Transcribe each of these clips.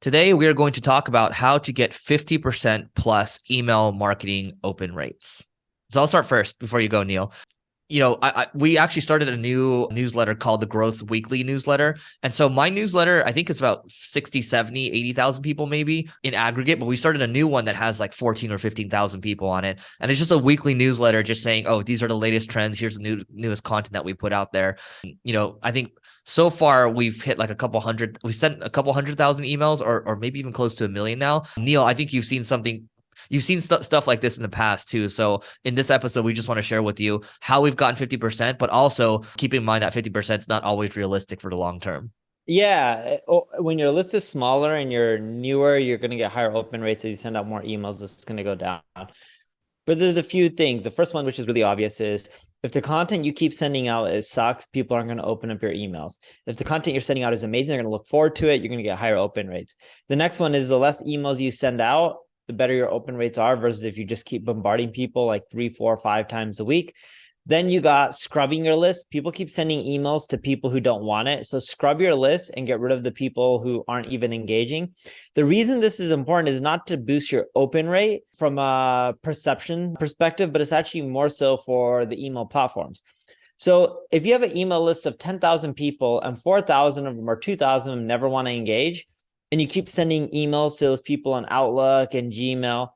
Today, we are going to talk about how to get 50% plus email marketing open rates. So I'll start first before you go, Neil. We actually started a new newsletter called the Growth Weekly newsletter. And so my newsletter, I think it's about 60, 70, 80,000 people maybe in aggregate, but we started a new one that has like 14 or 15,000 people on it. And it's just a weekly newsletter just saying, oh, these are the latest trends. Here's the newest content that we put out there. I think so far we've hit like we sent a couple 100,000 emails or maybe even close to 1 million now. Neil, I think you've seen stuff like this in the past too. So in this episode, we just want to share with you how we've gotten 50%, but also keep in mind that 50% is not always realistic for the long term. Yeah. When your list is smaller and you're newer, you're going to get higher open rates as you send out more emails. This is going to go down. But there's a few things. The first one, which is really obvious, is if the content you keep sending out sucks, people aren't going to open up your emails. If the content you're sending out is amazing, they're going to look forward to it. You're going to get higher open rates. The next one is the less emails you send out, the better your open rates are versus if you just keep bombarding people like 3, 4, 5 times a week. Then you got scrubbing your list. People keep sending emails to people who don't want it. So scrub your list and get rid of the people who aren't even engaging. The reason this is important is not to boost your open rate from a perception perspective, but it's actually more so for the email platforms. So if you have an email list of 10,000 people and 4,000 of them or 2,000 of them never want to engage, and you keep sending emails to those people on Outlook and Gmail,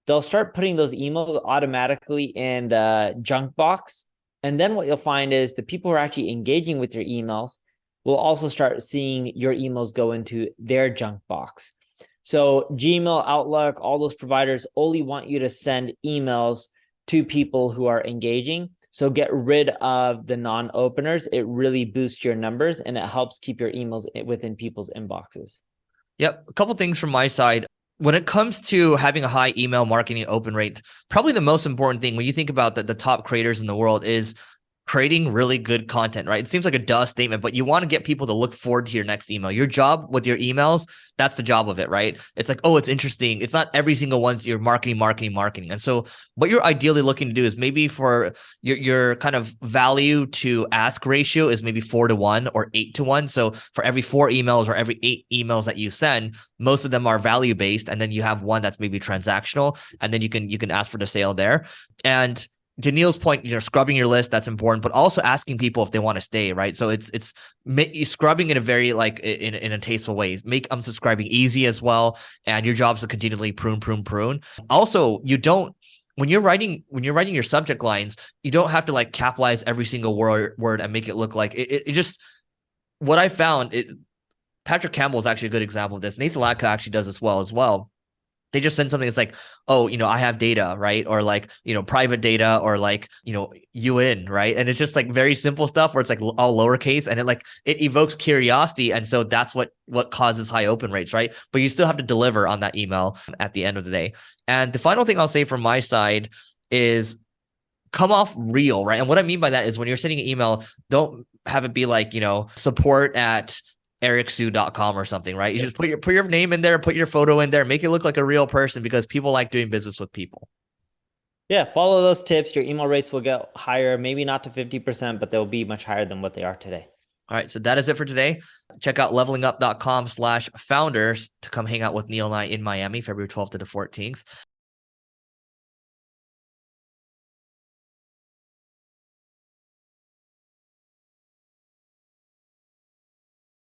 they'll start putting those emails automatically in the junk box. And then what you'll find is the people who are actually engaging with your emails will also start seeing your emails go into their junk box. So Gmail, Outlook, all those providers only want you to send emails to people who are engaging. So get rid of the non-openers. It really boosts your numbers and it helps keep your emails within people's inboxes. Yep. A couple things from my side. When it comes to having a high email marketing open rate, probably the most important thing when you think about the top creators in the world is creating really good content, right? It seems like a duh statement, but you want to get people to look forward to your next email. Your job with your emails, that's the job of it, right? It's like, oh, it's interesting. It's not every single one you're marketing. And so what you're ideally looking to do is maybe for your kind of value to ask ratio is maybe 4-to-1 or 8-to-1. So for every 4 emails or every 8 emails that you send, most of them are value based. And then you have one that's maybe transactional. And then you can ask for the sale there. And to Neil's point, scrubbing your list, that's important, but also asking people if they want to stay, right? So it's scrubbing in a very in a tasteful way. Make unsubscribing easy as well, and your job is to continually prune. Also, when you're writing your subject lines, you don't have to capitalize every single word and make it look like it just. What I found, Patrick Campbell is actually a good example of this. 𝗖𝗛𝗙𝗢𝗧 actually does as well. They just send something that's like, oh, I have data, right? Or private data or UN, right? And it's just very simple stuff where it's all lowercase and it evokes curiosity. And so that's what causes high open rates, right? But you still have to deliver on that email at the end of the day. And the final thing I'll say from my side is come off real, right? And what I mean by that is when you're sending an email, don't have it be support at 𝗓𝗏𝗄.com or something, right? You just put your name in there, put your photo in there, make it look like a real person because people like doing business with people. Yeah, follow those tips. Your email rates will get higher, maybe not to 50%, but they'll be much higher than what they are today. All right, so that is it for today. Check out levelingup.com/founders to come hang out with Neil and I in Miami, February 12th to the 14th.